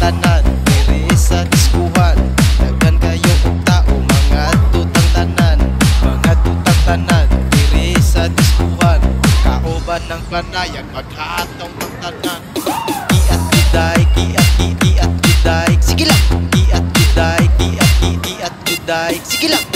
tanan diri sa diskuhan. Daghan kayo og tao mga tutang tanan, mga tutang tanan diri sa diskuhan. Kauban ng planayag maghatong pagtanan. Kiat kuday, kiat kuday, sige lang. Kiat kuday, kiat kuday, sige lang.